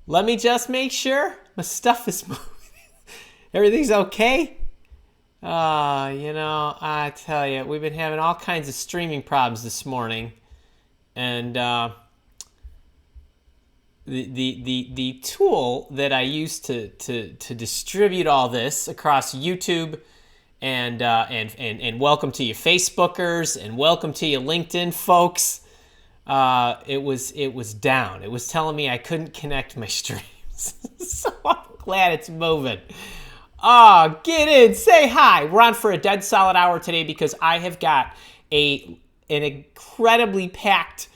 Let me just make sure my stuff is moving. Everything's okay. I tell you, we've been having all kinds of streaming problems this morning, and the tool that I use to distribute all this across YouTube and welcome to you Facebookers and welcome to you LinkedIn folks. It was down. It was telling me I couldn't connect my streams. So I'm glad it's moving. Oh, get in, say hi. We're on for a dead solid hour today because I have got an incredibly packed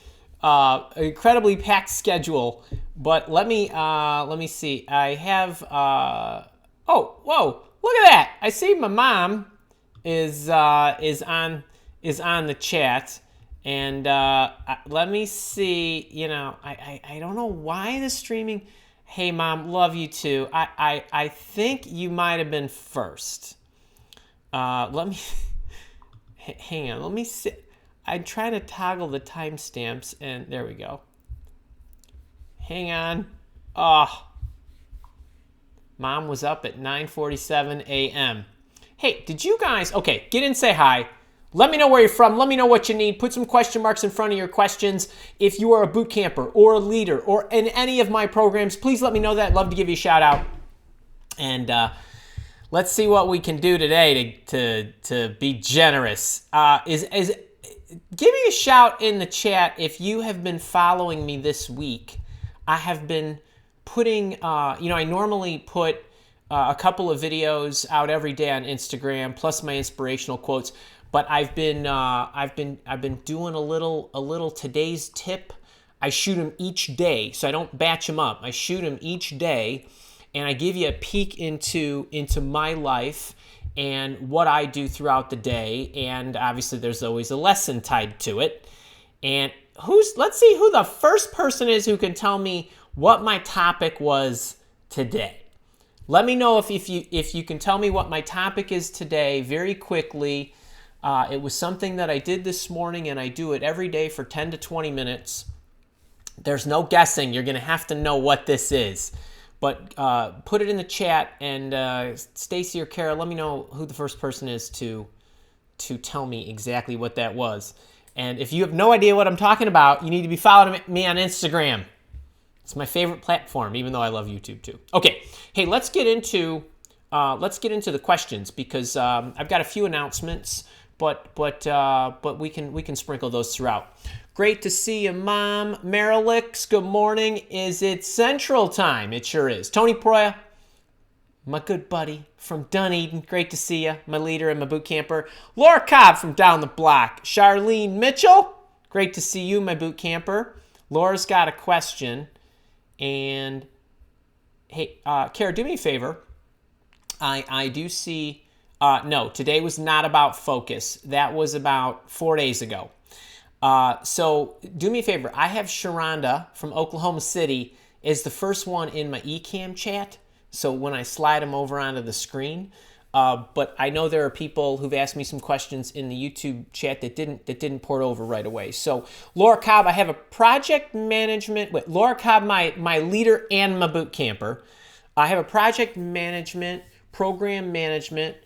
schedule. But let me see. I have oh, whoa, look at that. I see my mom is on the chat. And let me see, I don't know why the streaming. Hey, Mom, love you too. I think you might have been first. Let me, hang on, let me see. I'm trying to toggle the timestamps, and there we go. Hang on. Oh, Mom was up at 9:47 a.m. Hey, did you guys, okay, get in, say hi. Let me know where you're from. Let me know what you need. Put some question marks in front of your questions. If you are a boot camper or a leader or in any of my programs, please let me know that. I'd love to give you a shout out. And let's see what we can do today to be generous. Give me a shout in the chat if you have been following me this week. I have been putting, I normally put a couple of videos out every day on Instagram, plus my inspirational quotes. But I've been doing a little today's tip. I shoot them each day, so I don't batch them up. I shoot them each day, and I give you a peek into my life and what I do throughout the day. And obviously, there's always a lesson tied to it. And let's see who the first person is who can tell me what my topic was today. Let me know if you can tell me what my topic is today very quickly. It was something that I did this morning, and I do it every day for 10 to 20 minutes. There's no guessing. You're going to have to know what this is. But put it in the chat, and Stacy or Kara, let me know who the first person is to tell me exactly what that was. And if you have no idea what I'm talking about, you need to be following me on Instagram. It's my favorite platform, even though I love YouTube too. Okay, hey, let's get into the questions because I've got a few announcements. But we can sprinkle those throughout. Great to see you, Mom. Marilix, good morning. Is it Central Time? It sure is. Tony Proya, my good buddy from Dunedin. Great to see you, my leader and my boot camper. Laura Cobb from down the block. Charlene Mitchell, great to see you, my boot camper. Laura's got a question. And, hey, Kara, do me a favor. I do see... no, today was not about focus. That was about 4 days ago. So do me a favor. I have Sharonda from Oklahoma City is the first one in my eCam chat. So when I slide them over onto the screen, but I know there are people who've asked me some questions in the YouTube chat that didn't port over right away. So Laura Cobb, I have a project management with Laura Cobb, my leader and my boot camper. I have a project management, program management.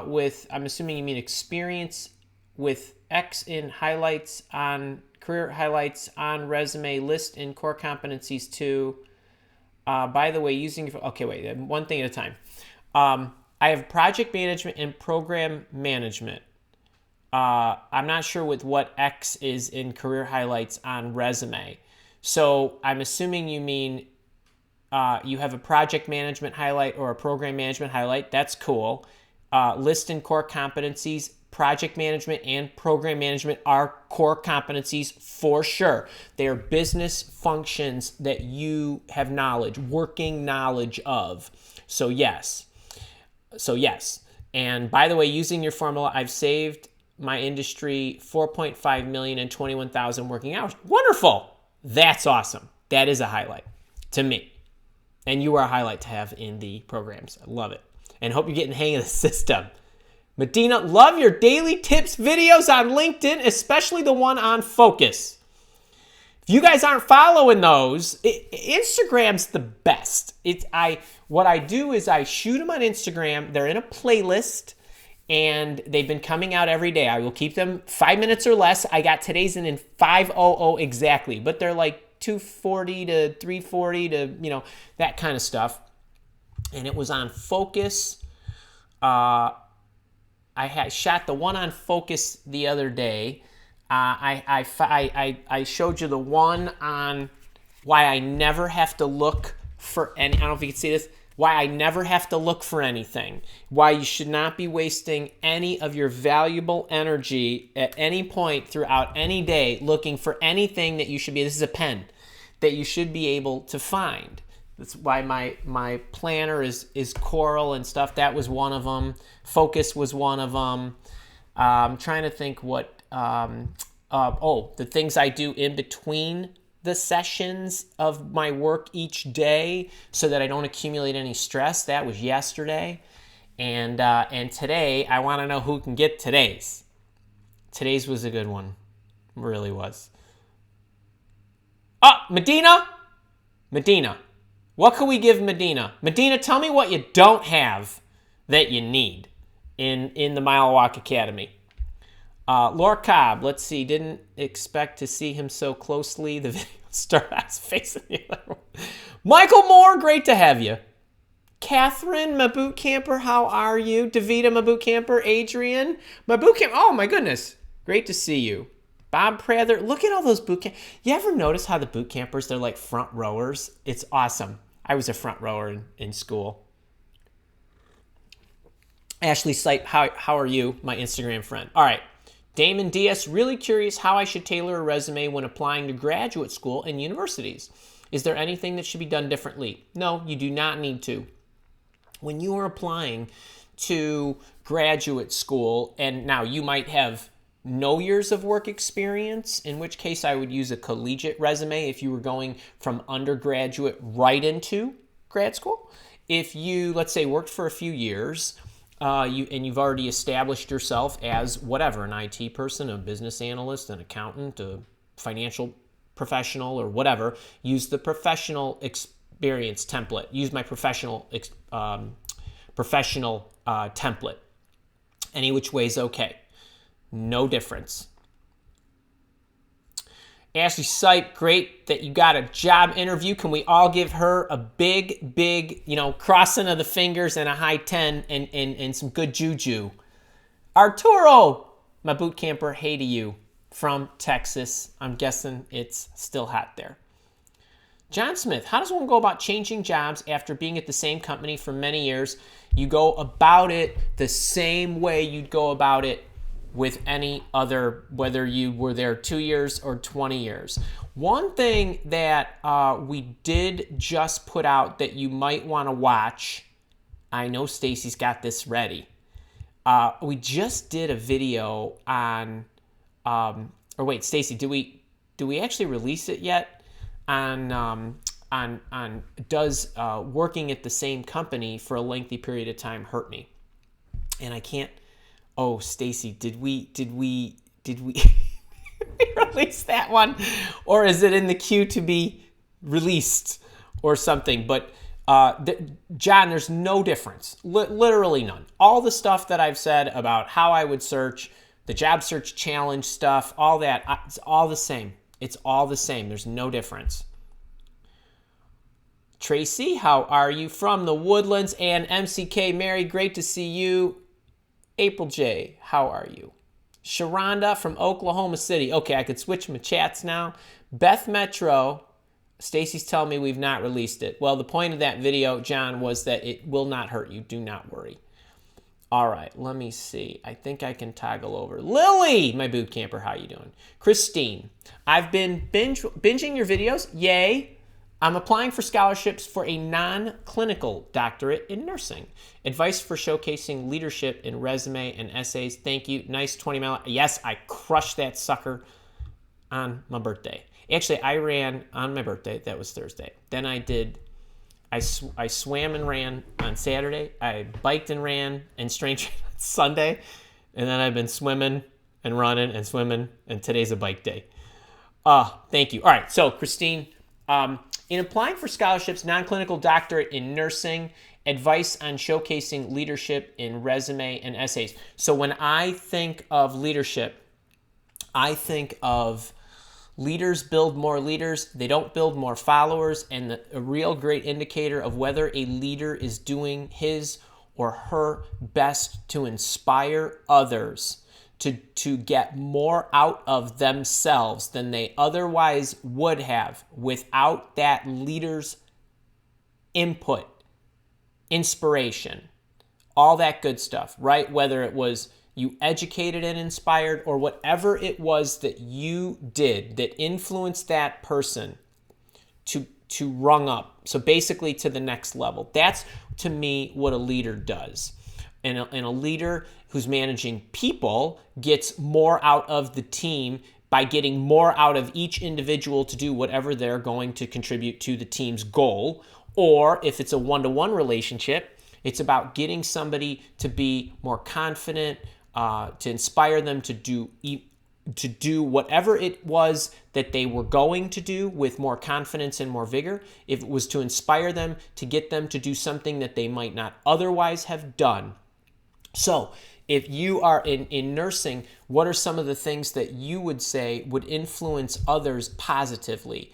With, I'm assuming you mean experience with X in highlights on career highlights on resume, list in core competencies too. By the way, okay, wait, one thing at a time. I have project management and program management. I'm not sure with what X is in career highlights on resume. So I'm assuming you mean you have a project management highlight or a program management highlight. That's cool. List and core competencies, project management and program management are core competencies for sure. They are business functions that you have knowledge, working knowledge of. So yes. And by the way, using your formula, I've saved my industry 4.5 million and 21,000 working hours. Wonderful. That's awesome. That is a highlight to me. And you are a highlight to have in the programs. I love it. And hope you're getting the hang of the system. Medina, love your daily tips videos on LinkedIn, especially the one on focus. If you guys aren't following those, Instagram's the best. What I do is I shoot them on Instagram. They're in a playlist, and they've been coming out every day. I will keep them 5 minutes or less. I got today's in 5:00 exactly, but they're like 2:40 to 3:40 to, that kind of stuff. And it was on Focus. I had shot the one on Focus the other day. I showed you the one on why I never have to look for any. I don't know if you can see this. Why I never have to look for anything. Why you should not be wasting any of your valuable energy at any point throughout any day looking for anything that you should be. This is a pen that you should be able to find. That's why my planner is Coral and stuff. That was one of them. Focus was one of them. I'm trying to think what. The things I do in between the sessions of my work each day so that I don't accumulate any stress. That was yesterday. And today, I want to know who can get today's. Today's was a good one. It really was. Oh, Medina. What can we give Medina? Medina, tell me what you don't have that you need in the Mile Walk Academy. Laura Cobb, let's see, didn't expect to see him so closely. The video started, I was facing the other one. Michael Moore, great to have you. Catherine, my boot camper, how are you? Davita, my boot camper. Adrian, my boot camper. Oh my goodness, great to see you. Bob Prather, look at all those boot camp. You ever notice how the boot campers, they're like front rowers? It's awesome. I was a front rower in school. Ashley Sipe, how are you? My Instagram friend. All right. Damon Diaz, really curious how I should tailor a resume when applying to graduate school and universities. Is there anything that should be done differently? No, you do not need to. When you are applying to graduate school, and now you might have no years of work experience, in which case I would use a collegiate resume if you were going from undergraduate right into grad school. If you, let's say, worked for a few years, you've already established yourself as whatever, an IT person, a business analyst, an accountant, a financial professional, or whatever, use the professional experience template. Use my professional template. Any which way is okay. No difference. Ashley Sipe, great that you got a job interview. Can we all give her a big, crossing of the fingers and a high 10 and some good juju? Arturo, my boot camper, hey to you from Texas. I'm guessing it's still hot there. John Smith, how does one go about changing jobs after being at the same company for many years? You go about it the same way you'd go about it with any other, whether you were there 2 years or 20 years. One thing that we did just put out that you might want to watch, I know Stacy's got this ready. We just did a video on, Stacy, do we actually release it yet? On does working at the same company for a lengthy period of time hurt me? And I can't. Oh, Stacy, did we release that one, or is it in the queue to be released or something? But John, there's no difference, literally none. All the stuff that I've said about how I would search, the job search challenge stuff, all that, it's all the same. It's all the same. There's no difference. Tracy, how are you? From the Woodlands. And MCK Mary, great to see you. April J, how are you? Sharonda from Oklahoma City. Okay, I could switch my chats now. Beth Metro, Stacy's telling me we've not released it. Well, the point of that video, John, was that it will not hurt you. Do not worry. All right, let me see. I think I can toggle over. Lily, my boot camper, how you doing? Christine, I've been binging your videos. Yay. I'm applying for scholarships for a non-clinical doctorate in nursing. Advice for showcasing leadership in resume and essays. Thank you. Nice 20-mile. Yes, I crushed that sucker on my birthday. Actually, I ran on my birthday. That was Thursday. Then I swam and ran on Saturday. I biked and ran and strength trained on Sunday. And then I've been swimming and running and swimming. And today's a bike day. Thank you. All right. So, Christine, in applying for scholarships, non-clinical doctorate in nursing, advice on showcasing leadership in resume and essays. So when I think of leadership, I think of leaders build more leaders. They don't build more followers. And a real great indicator of whether a leader is doing his or her best to inspire others to get more out of themselves than they otherwise would have without that leader's input, inspiration, all that good stuff, right? Whether it was you educated and inspired or whatever it was that you did that influenced that person to rung up. So basically to the next level. That's, to me, what a leader does. And a leader who's managing people gets more out of the team by getting more out of each individual to do whatever they're going to contribute to the team's goal. Or if it's a one-to-one relationship, it's about getting somebody to be more confident, to inspire them to do whatever it was that they were going to do with more confidence and more vigor. If it was to inspire them, to get them to do something that they might not otherwise have done. So if you are in nursing, what are some of the things that you would say would influence others positively?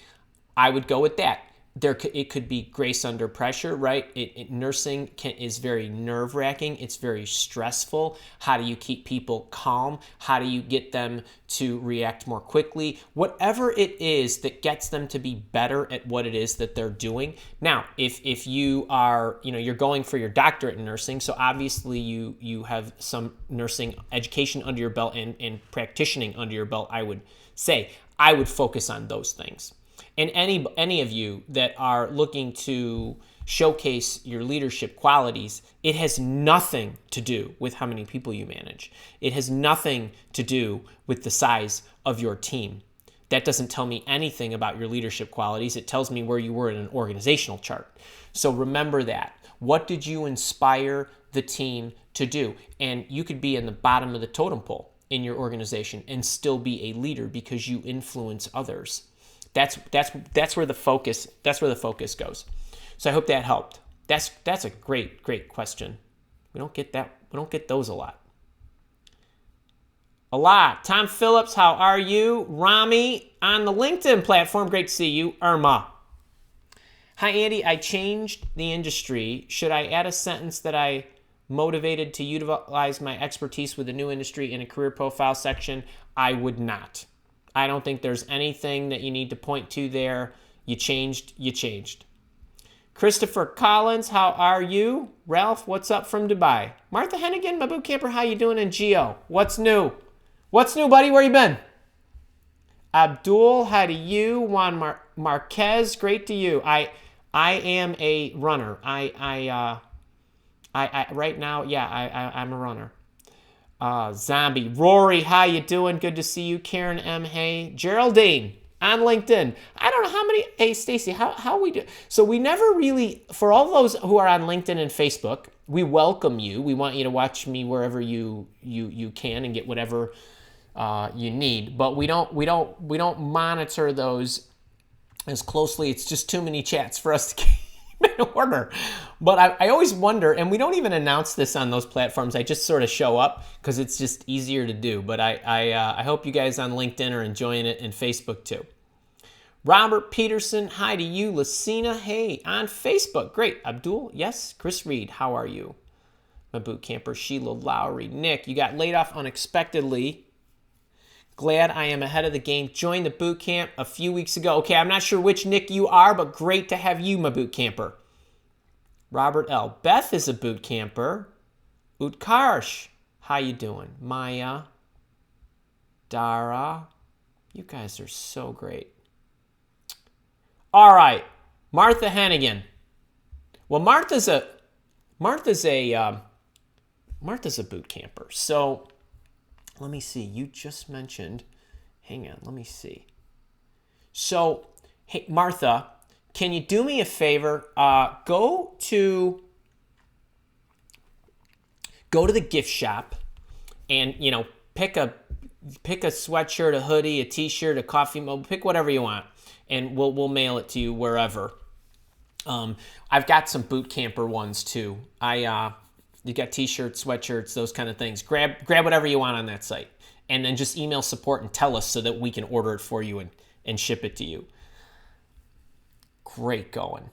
I would go with that. It could be grace under pressure, right? Nursing is very nerve-wracking. It's very stressful. How do you keep people calm? How do you get them to react more quickly? Whatever it is that gets them to be better at what it is that they're doing. Now, if you are, you're going for your doctorate in nursing, so obviously you have some nursing education under your belt and practicing under your belt, I would say. I would focus on those things. And any of you that are looking to showcase your leadership qualities, it has nothing to do with how many people you manage. It has nothing to do with the size of your team. That doesn't tell me anything about your leadership qualities. It tells me where you were in an organizational chart. So remember that. What did you inspire the team to do? And you could be in the bottom of the totem pole in your organization and still be a leader because you influence others. That's where the focus goes. So I hope that helped. That's a great question. We don't get those a lot. Tom Phillips, how are you? Rami on the LinkedIn platform, great to see you. Irma. Hi Andy, I changed the industry. Should I add a sentence that I motivated to utilize my expertise with a new industry in a career profile section? I would not. I don't think there's anything that you need to point to there. You changed. Christopher Collins, how are you? Ralph, what's up from Dubai? Martha Hennigan, my boot camper, how you doing in Geo? What's new? What's new, buddy? Where you been? Abdul, hi to you. Juan Marquez, great to you. I am a runner. I right now, I'm a runner. Zombie. Rory, how you doing? Good to see you. Karen M. Hey. Geraldine on LinkedIn. I don't know how many. Hey, Stacy, how we do? So we never really, for all those who are on LinkedIn and Facebook, we welcome you. We want you to watch me wherever you can and get whatever you need. But we don't monitor those as closely. It's just too many chats for us to keep in order. But I always wonder, and we don't even announce this on those platforms. I just sort of show up because it's just easier to do. But I hope you guys on LinkedIn are enjoying it and Facebook too. Robert Peterson, hi to you. Lucina, hey, on Facebook. Great. Abdul, yes. Chris Reed, how are you? My boot camper, Sheila Lowry. Nick, you got laid off unexpectedly. Glad I am ahead of the game. Joined the boot camp a few weeks ago. Okay, I'm not sure which Nick you are, but great to have you, my boot camper. Robert L. Beth is a boot camper. Utkarsh, how you doing? Maya, Dara, you guys are so great. All right, Martha Hennigan. Well, Martha's a boot camper. So let me see. You just mentioned. Hang on. Let me see. So, hey, Martha, can you do me a favor? Go to the gift shop, and pick a pick a sweatshirt, a hoodie, a t-shirt, a coffee mug, pick whatever you want, and we'll mail it to you wherever. I've got some boot camper ones too. You got t-shirts, sweatshirts, those kind of things. Grab whatever you want on that site, and then just email support and tell us so that we can order it for you and ship it to you. Great going.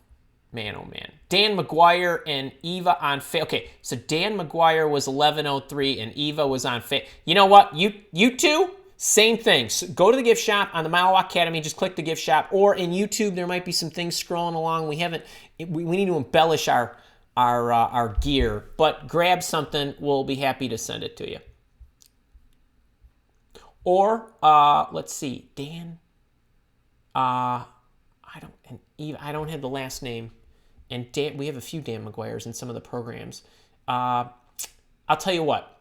Man, oh man. Dan McGuire and Eva on Okay, so Dan McGuire was 1103 and Eva was on You know what? You two, same thing. So go to the gift shop on the Mile Walk Academy. Just click the gift shop. Or in YouTube, there might be some things scrolling along. We need to embellish our gear. But grab something. We'll be happy to send it to you. Or, let's see. Dan. I don't have the last name. And Dan, we have a few Dan McGuires in some of the programs. I'll tell you what.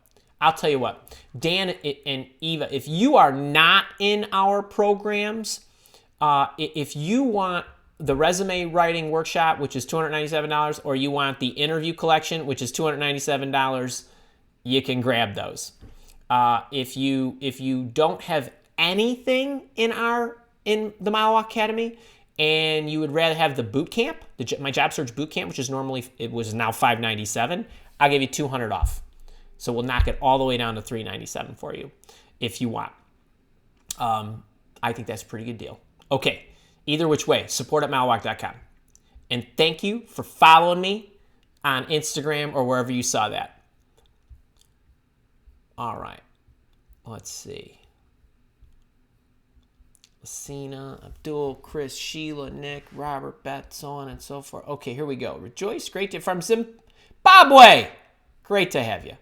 Dan and Eva, if you are not in our programs, if you want the resume writing workshop, which is $297, or you want the interview collection, which is $297, you can grab those. If you don't have anything in the Mile Walk Academy, and you would rather have the boot camp, my job search boot camp, which is it was now $597, I'll give you $200 off. So we'll knock it all the way down to $397 for you if you want. I think that's a pretty good deal. Okay, either which way, support@milewalk.com. And thank you for following me on Instagram or wherever you saw that. All right, let's see. Lucina, Abdul, Chris, Sheila, Nick, Robert, Beth, so on and so forth. Okay, here we go. Rejoice, from Zimbabwe. Great to have you.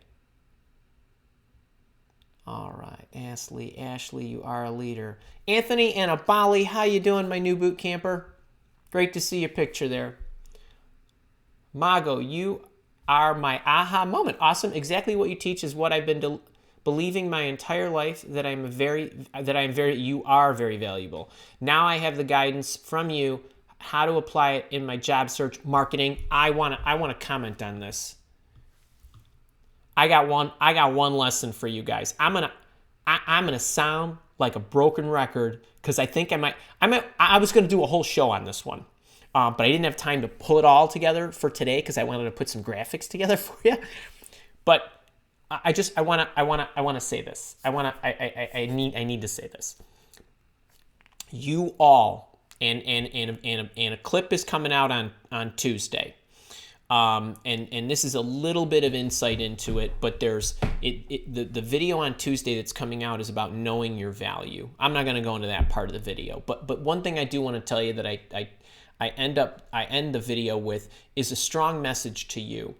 All right, Ashley, you are a leader. Anthony Anabali, how you doing, my new boot camper? Great to see your picture there. Mago, you are my aha moment. Awesome. Exactly what you teach is what I've been believing my entire life, that you are very valuable. Now I have the guidance from you how to apply it in my job search marketing. I want to comment on this. I got one lesson for you guys. I'm gonna sound like a broken record because I think I was gonna do a whole show on this one, but I didn't have time to pull it all together for today because I wanted to put some graphics together for you. But I want to say this. I need to say this. You all, and a clip is coming out on Tuesday. And this is a little bit of insight into it, but there's the video on Tuesday that's coming out is about knowing your value. I'm not going to go into that part of the video, but one thing I do want to tell you that I end the video with is a strong message to you.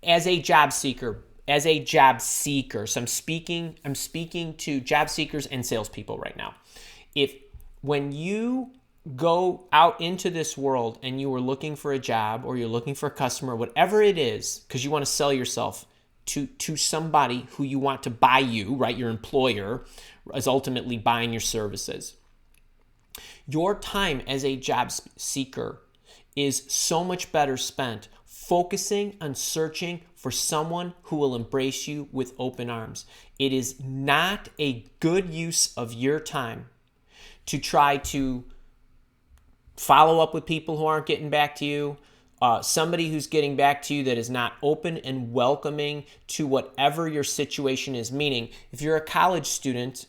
As a job seeker, so I'm speaking to job seekers and salespeople right now. When you go out into this world and you are looking for a job or you're looking for a customer, whatever it is, because you want to sell yourself to somebody who you want to buy you, right? Your employer is ultimately buying your services. Your time as a job seeker is so much better spent focusing on searching for someone who will embrace you with open arms. It is not a good use of your time to try to follow up with people who aren't getting back to you, somebody who's getting back to you that is not open and welcoming to whatever your situation is. Meaning, if you're a college student,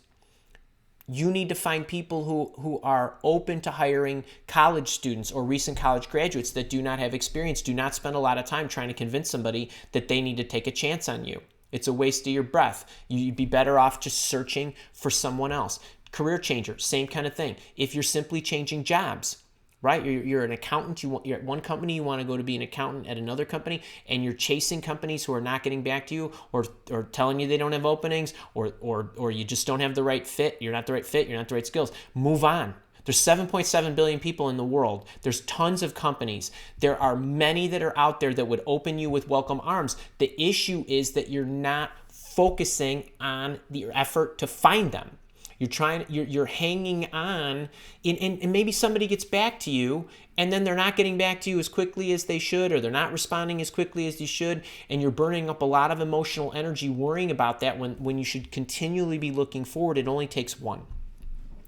you need to find people who are open to hiring college students or recent college graduates that do not have experience. Do not spend a lot of time trying to convince somebody that they need to take a chance on you. It's a waste of your breath. You'd be better off just searching for someone else. Career changer, same kind of thing. If you're simply changing jobs, right? You're an accountant. You're at one company. You want to go to be an accountant at another company, and you're chasing companies who are not getting back to you, or telling you they don't have openings, or you just don't have the right fit. You're not the right fit. You're not the right skills. Move on. There's 7.7 billion people in the world. There's tons of companies. There are many that are out there that would open you with welcome arms. The issue is that you're not focusing on the effort to find them. You're hanging on, and maybe somebody gets back to you, and then they're not getting back to you as quickly as they should, or they're not responding as quickly as they should, and you're burning up a lot of emotional energy worrying about that when you should continually be looking forward. It only takes one.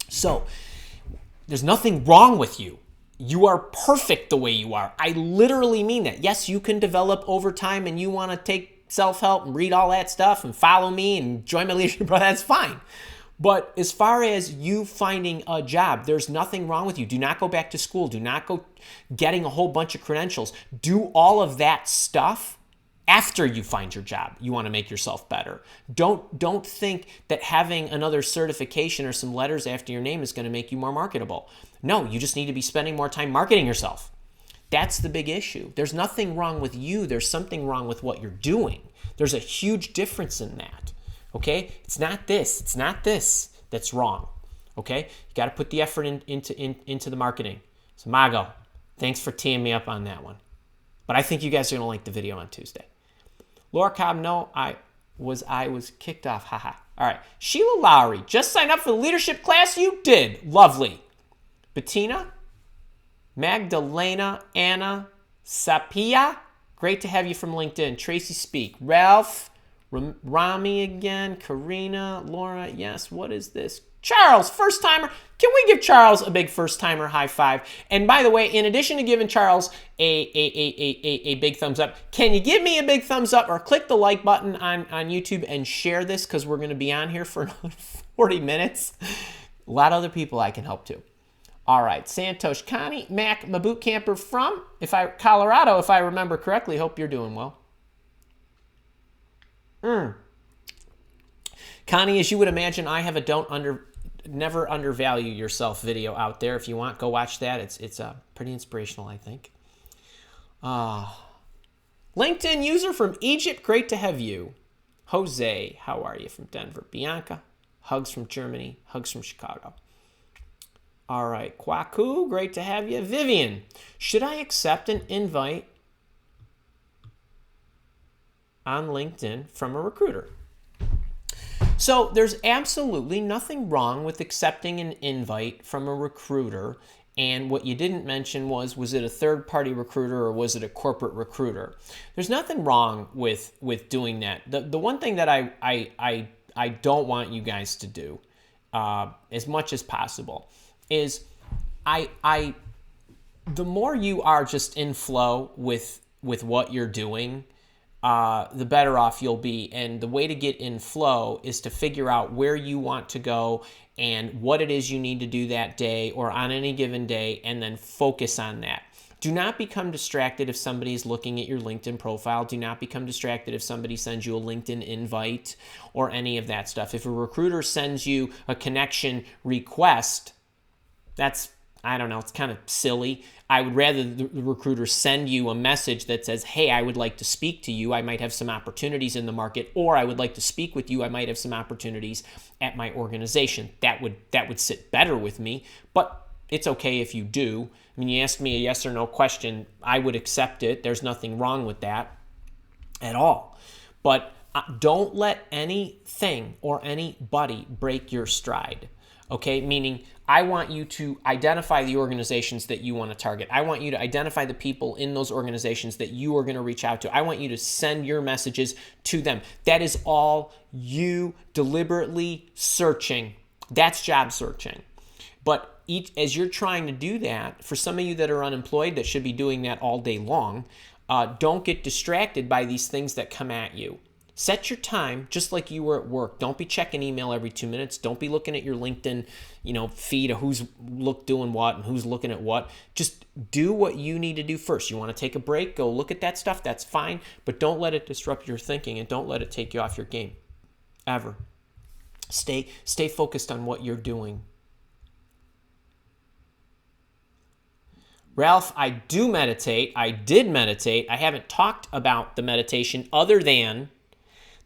So there's nothing wrong with you. You are perfect the way you are. I literally mean that. Yes, you can develop over time, and you want to take self-help and read all that stuff and follow me and join my leadership, that's fine. But as far as you finding a job, there's nothing wrong with you. Do not go back to school. Do not go getting a whole bunch of credentials. Do all of that stuff after you find your job. You want to make yourself better. Don't think that having another certification or some letters after your name is going to make you more marketable. No, you just need to be spending more time marketing yourself. That's the big issue. There's nothing wrong with you. There's something wrong with what you're doing. There's a huge difference in that. Okay? It's not this. It's not this that's wrong. Okay? You got to put the effort into the marketing. So Mago, thanks for teeing me up on that one. But I think you guys are going to like the video on Tuesday. Laura Cobb, no, I was kicked off. Haha. All right. Sheila Lowry, just signed up for the leadership class. You did. Lovely. Bettina, Magdalena, Anna, Sapia, great to have you from LinkedIn. Tracy Speak. Ralph, Rami again, Karina, Laura, yes, what is this? Charles, first timer. Can we give Charles a big first timer high five? And by the way, in addition to giving Charles a big thumbs up, can you give me a big thumbs up or click the like button on YouTube and share this, because we're going to be on here for another 40 minutes. A lot of other people I can help too. All right, Santosh, Connie, Mac, my boot camper from Colorado, if I remember correctly. Hope you're doing well. Connie, as you would imagine, I have a never undervalue yourself video out there. If you want, go watch that. It's pretty inspirational, I think. LinkedIn user from Egypt, great to have you. Jose, how are you, from Denver? Bianca, hugs from Germany, hugs from Chicago. All right, Kwaku, great to have you. Vivian, should I accept an invite on LinkedIn from a recruiter? So there's absolutely nothing wrong with accepting an invite from a recruiter. And what you didn't mention was it a third-party recruiter or was it a corporate recruiter? There's nothing wrong with doing that. The one thing that I don't want you guys to do, as much as possible, is the more you are just in flow with what you're doing, the better off you'll be. And the way to get in flow is to figure out where you want to go and what it is you need to do that day or on any given day, and then focus on that. Do not become distracted if somebody's looking at your LinkedIn profile. Do not become distracted if somebody sends you a LinkedIn invite or any of that stuff. If a recruiter sends you a connection request, that's, I don't know, it's kind of silly. I would rather the recruiter send you a message that says, hey, I would like to speak to you. I might have some opportunities in the market, or I would like to speak with you. I might have some opportunities at my organization. That would sit better with me, but it's okay if you do. I mean, you asked me a yes or no question, I would accept it. There's nothing wrong with that at all. But don't let anything or anybody break your stride. Okay, meaning I want you to identify the organizations that you want to target. I want you to identify the people in those organizations that you are going to reach out to. I want you to send your messages to them. That is all you deliberately searching. That's job searching. But as you're trying to do that, for some of you that are unemployed that should be doing that all day long, don't get distracted by these things that come at you. Set your time just like you were at work. Don't be checking email every 2 minutes. Don't be looking at your LinkedIn, feed of who's doing what and who's looking at what. Just do what you need to do first. You want to take a break, go look at that stuff, that's fine, but don't let it disrupt your thinking and don't let it take you off your game. Ever. Stay focused on what you're doing. Ralph, I do meditate. I did meditate. I haven't talked about the meditation other than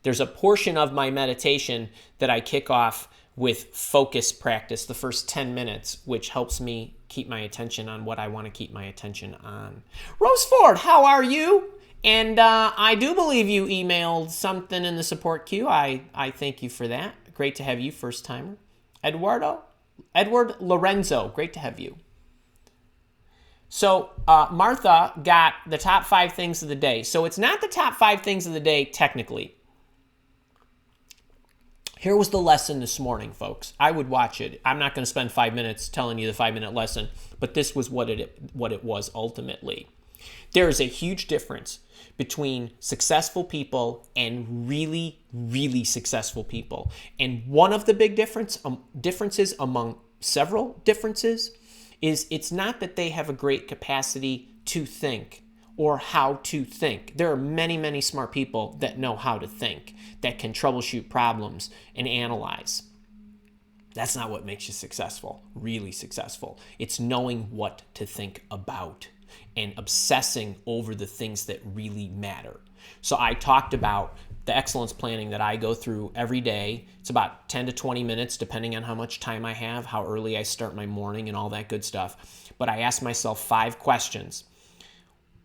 there's a portion of my meditation that I kick off with focus practice, the first 10 minutes, which helps me keep my attention on what I want to keep my attention on. Rose Ford, how are you? And I do believe you emailed something in the support queue. I thank you for that. Great to have you, first timer. Edward Lorenzo, great to have you. So Martha got the top 5 things of the day. So it's not the top 5 things of the day technically. Here was the lesson this morning, folks. I would watch it. I'm not going to spend 5 minutes telling you the 5-minute lesson, but this was what it was ultimately. There is a huge difference between successful people and really, really successful people. And one of the big differences among several differences is it's not that they have a great capacity to think or how to think. There are many, many smart people that know how to think, that can troubleshoot problems and analyze. That's not what makes you successful, really successful. It's knowing what to think about and obsessing over the things that really matter. So I talked about the excellence planning that I go through every day. It's about 10 to 20 minutes, depending on how much time I have, how early I start my morning, and all that good stuff. But I ask myself 5 questions.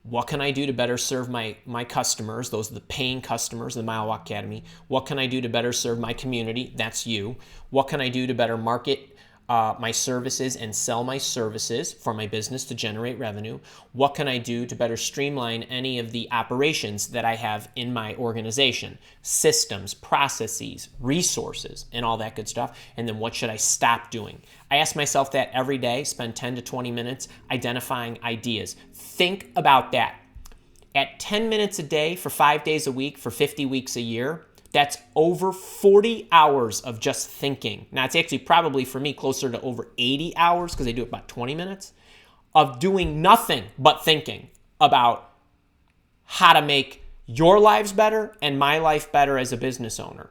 What can I do to better serve my customers? Those are the paying customers of the Mile Walk Academy. What can I do to better serve my community? That's you. What can I do to better market my services and sell my services for my business to generate revenue? What can I do to better streamline any of the operations that I have in my organization? Systems, processes, resources, and all that good stuff. And then what should I stop doing? I ask myself that every day, spend 10 to 20 minutes identifying ideas. Think about that. At 10 minutes a day for 5 days a week for 50 weeks a year, that's over 40 hours of just thinking. Now, it's actually probably for me closer to over 80 hours because I do it about 20 minutes of doing nothing but thinking about how to make your lives better and my life better as a business owner.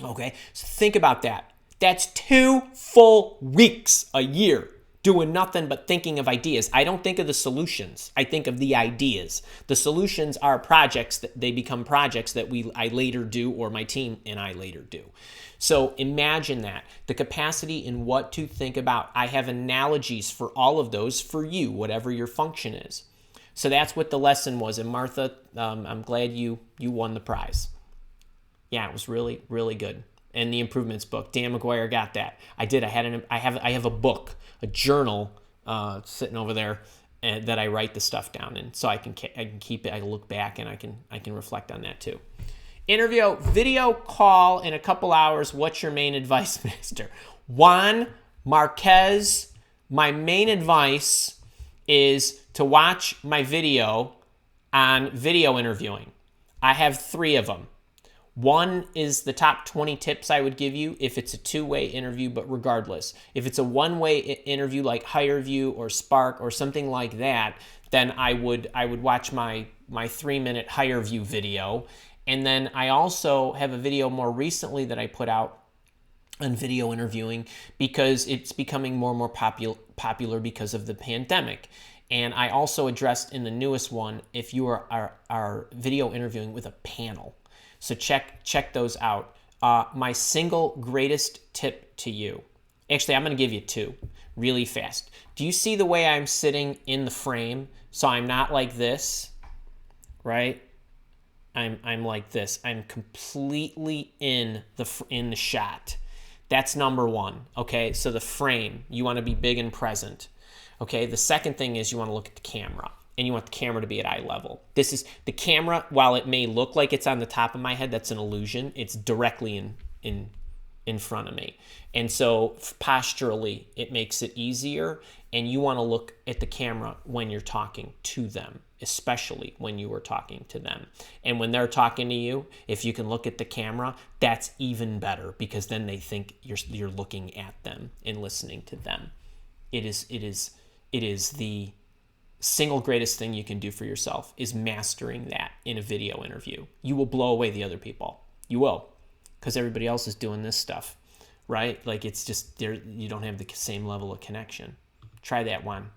Okay, so think about that. That's 2 full weeks a year doing nothing but thinking of ideas. I don't think of the solutions. I think of the ideas. The solutions are projects that they become projects that I later do, or my team and I later do. So imagine that. The capacity in what to think about. I have analogies for all of those for you, whatever your function is. So that's what the lesson was. And Martha, I'm glad you won the prize. Yeah, it was really, really good. And the improvements book, Dan McGuire got that. I did. I have a book, a journal sitting over there that I write the stuff down in, so I can keep it. I look back and I can reflect on that too. Interview, video call in a couple hours. What's your main advice, Mister Juan Marquez? My main advice is to watch my video on video interviewing. I have 3 of them. One is the top 20 tips I would give you if it's a 2-way interview, but regardless. If it's a 1-way interview like HireVue or Spark or something like that, then I would watch my 3-minute HireVue video. And then I also have a video more recently that I put out on video interviewing because it's becoming more and more popular because of the pandemic. And I also addressed in the newest one if you are video interviewing with a panel. So check those out. My single greatest tip to you. Actually, I'm going to give you 2 really fast. Do you see the way I'm sitting in the frame? So I'm not like this, right? I'm like this. I'm completely in the shot. That's number 1. Okay, so the frame, you want to be big and present. Okay, the second thing is you want to look at the camera. And you want the camera to be at eye level. This is the camera, while it may look like it's on the top of my head, that's an illusion. It's directly in front of me. And so posturally, it makes it easier. And you want to look at the camera when you're talking to them, especially when you are talking to them. And when they're talking to you, if you can look at the camera, that's even better because then they think you're looking at them and listening to them. It is the single greatest thing you can do for yourself is mastering that in a video interview. You will blow away the other people. You will, because everybody else is doing this stuff, right? Like it's just you don't have the same level of connection. Try that one.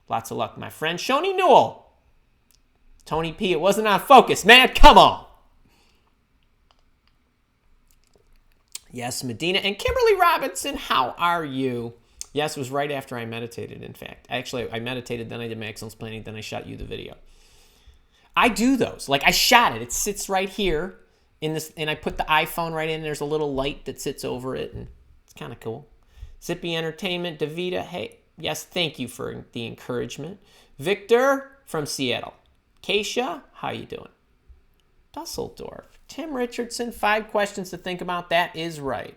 Lots of luck, my friend. Shoni Newell. Tony P, it wasn't on focus, man. Come on. Yes, Medina and Kimberly Robinson, how are you? Yes, it was right after I meditated, in fact. Actually, I meditated, then I did my excellence planning, then I shot you the video. I do those. Like, I shot it. It sits right here in this, and I put the iPhone right in. There's a little light that sits over it, and it's kind of cool. Zippy Entertainment, Davita, hey, yes, thank you for the encouragement. Victor from Seattle. Keisha, how you doing? Dusseldorf. Tim Richardson, 5 questions to think about. That is right.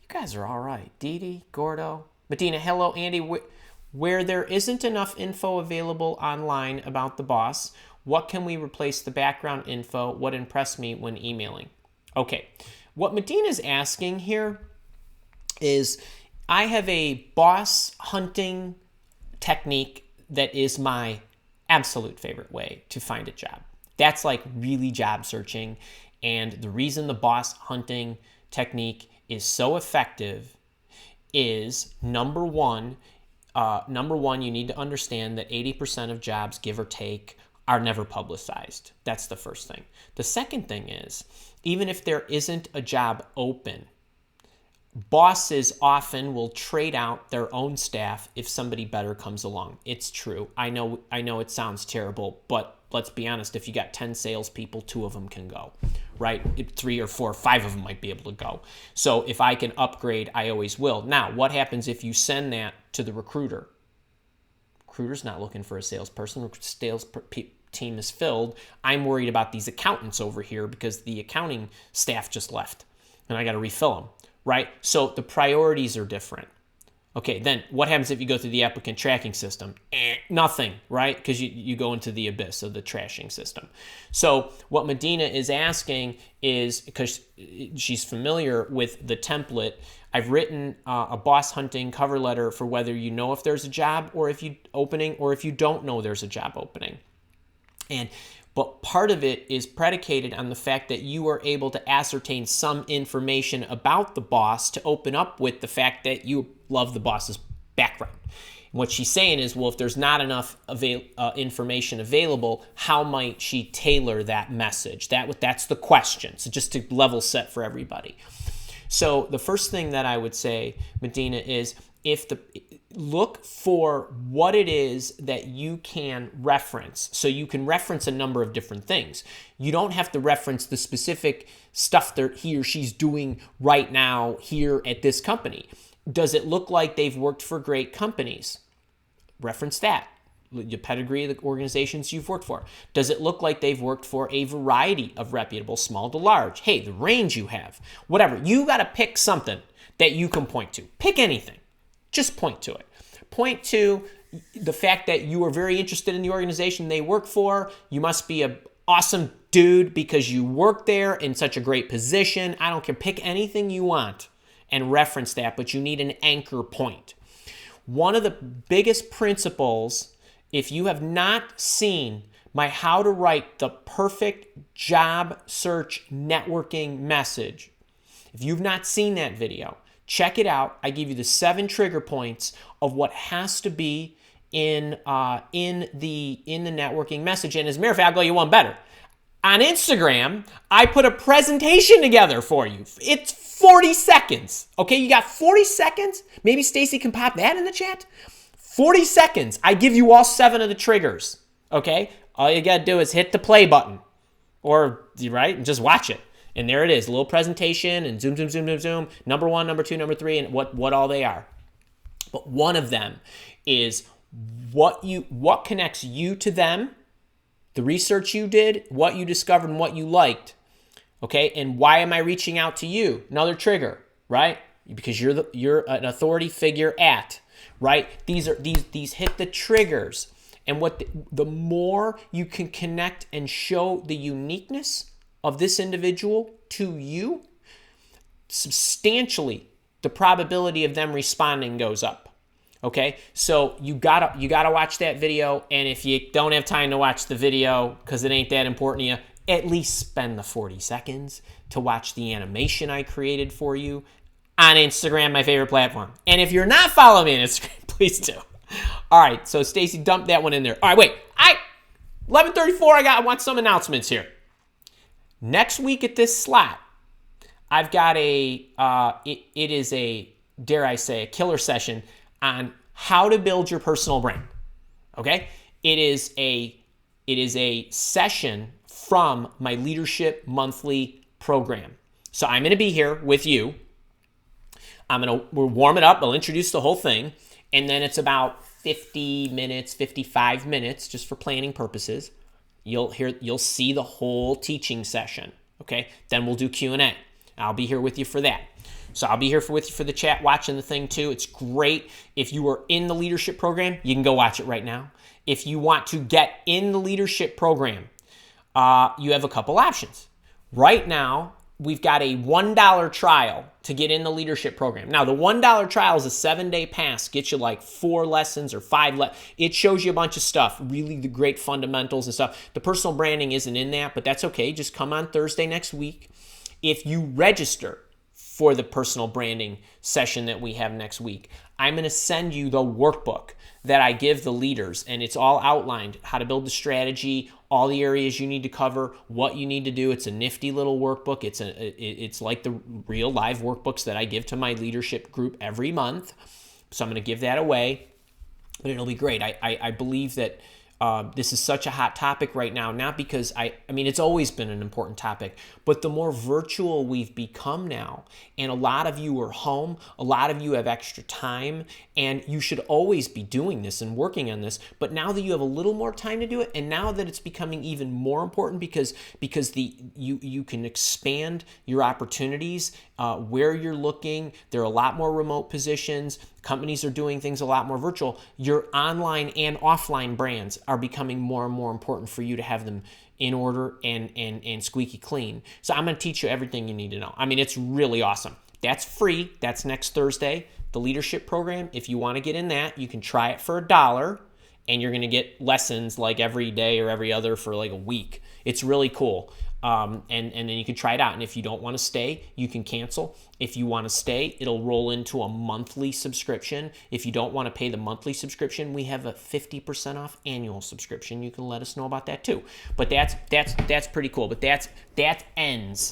You guys are all right. Dee Dee, Gordo. Medina, hello, Andy. Where there isn't enough info available online about the boss, what can we replace the background info? What impressed me when emailing? Okay, what Medina's asking here is I have a boss hunting technique that is my absolute favorite way to find a job. That's like really job searching. And the reason the boss hunting technique is so effective is number one, you need to understand that 80% of jobs, give or take, are never publicized. That's the first thing. The second thing is, even if there isn't a job open, bosses often will trade out their own staff if somebody better comes along. It's true. I know it sounds terrible, but let's be honest. If you got 10 salespeople, 2 of them can go, right? 3 or 4 or 5 of them might be able to go. So if I can upgrade, I always will. Now, what happens if you send that to the recruiter? Recruiter's not looking for a salesperson. Sales team is filled. I'm worried about these accountants over here because the accounting staff just left, and I got to refill them. Right? So the priorities are different. Okay, then what happens if you go through the applicant tracking system? Nothing, right? Because you go into the abyss of the trashing system. So what Medina is asking is, because she's familiar with the template, I've written a boss hunting cover letter for whether you know if there's a job or if you don't know there's a job opening. But part of it is predicated on the fact that you are able to ascertain some information about the boss to open up with the fact that you love the boss's background. And what she's saying is, well, if there's not enough information available, how might she tailor that message? That's the question. So just to level set for everybody. So the first thing that I would say, Medina, is look for what it is that you can reference. So you can reference a number of different things. You don't have to reference the specific stuff that he or she's doing right now here at this company. Does it look like they've worked for great companies? Reference that. The pedigree of the organizations you've worked for. Does it look like they've worked for a variety of reputable, small to large? Hey, the range you have, whatever. You got to pick something that you can point to. Pick anything. Just point to it. Point to the fact that you are very interested in the organization they work for. You must be an awesome dude because you work there in such a great position. I don't care. Pick anything you want and reference that, but you need an anchor point. One of the biggest principles, if you have not seen my How to Write the Perfect Job Search Networking Message, if you've not seen that video, check it out. I give you the 7 trigger points of what has to be in the networking message. And as a matter of fact, I'll go you one better. On Instagram, I put a presentation together for you. It's 40 seconds. Okay, you got 40 seconds? Maybe Stacy can pop that in the chat. 40 seconds. I give you all 7 of the triggers. Okay? All you got to do is hit the play button. Or, right? And just watch it. And there it is, a little presentation and zoom, zoom, zoom, zoom, zoom. Number 1, number 2, number 3, and what all they are. But one of them is what connects you to them, the research you did, what you discovered, and what you liked. Okay, and why am I reaching out to you? Another trigger, right? Because you're an authority figure at, right? These hit the triggers, and the more you can connect and show the uniqueness of this individual to you, substantially the probability of them responding goes up. Okay, so you gotta watch that video, and if you don't have time to watch the video because it ain't that important to you, at least spend the 40 seconds to watch the animation I created for you on Instagram, my favorite platform. And if you're not following me on Instagram, please do. All right, so Stacy, dump that one in there. All right, wait, 11:34. I want some announcements here. Next week at this slot, I've got it is a, dare I say, a killer session on how to build your personal brand. Okay? It is a session from my Leadership Monthly program. So I'm going to be here with you We'll warm it up. I'll introduce the whole thing. And then it's about 50 minutes, 55 minutes, just for planning purposes. You'll see the whole teaching session. Okay. Then we'll do Q&A. I'll be here with you for that. So I'll be here with you for the chat, watching the thing too. It's great. If you are in the leadership program, you can go watch it right now. If you want to get in the leadership program, you have a couple options. Right now, we've got a $1 trial to get in the leadership program. Now, the $1 trial is a 7-day pass, gets you like 4 lessons or 5 lessons. It shows you a bunch of stuff, really the great fundamentals and stuff. The personal branding isn't in that, but that's okay. Just come on Thursday next week. If you register for the personal branding session that we have next week, I'm going to send you the workbook that I give the leaders, and it's all outlined, how to build the strategy, all the areas you need to cover, what you need to do. It's a nifty little workbook. It's like the real live workbooks that I give to my leadership group every month. So I'm going to give that away, but it'll be great. I believe that this is such a hot topic right now, not because I mean, it's always been an important topic, but the more virtual we've become now, and a lot of you are home, a lot of you have extra time, and you should always be doing this and working on this. But now that you have a little more time to do it, and now that it's becoming even more important because you can expand your opportunities where you're looking. There are a lot more remote positions. Companies are doing things a lot more virtual. Your online and offline brands are becoming more and more important for you to have them in order and squeaky clean. So I'm going to teach you everything you need to know. I mean, it's really awesome. That's free. That's next Thursday. The leadership program, if you want to get in that, you can try it for $1, and you're going to get lessons like every day or every other for like a week. It's really cool. And then you can try it out. And if you don't want to stay, you can cancel. If you want to stay, it'll roll into a monthly subscription. If you don't want to pay the monthly subscription, we have a 50% off annual subscription. You can let us know about that too. But that's pretty cool. But that ends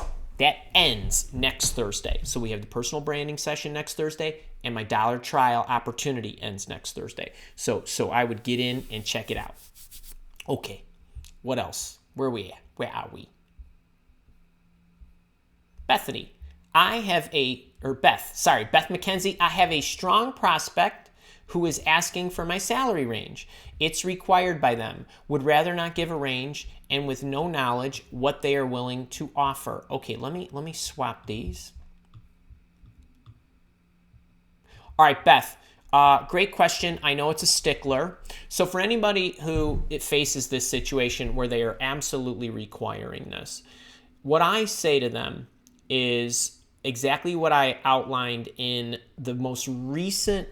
next Thursday. So we have the personal branding session next Thursday, and my $1 trial opportunity ends next Thursday. So I would get in and check it out. Okay, what else? Where are we at? Where are we? Beth McKenzie, I have a strong prospect who is asking for my salary range. It's required by them. Would rather not give a range, and with no knowledge what they are willing to offer. Okay, let me swap these. All right, Beth, great question. I know it's a stickler. So for anybody who faces this situation where they are absolutely requiring this, what I say to them is exactly what I outlined in the most recent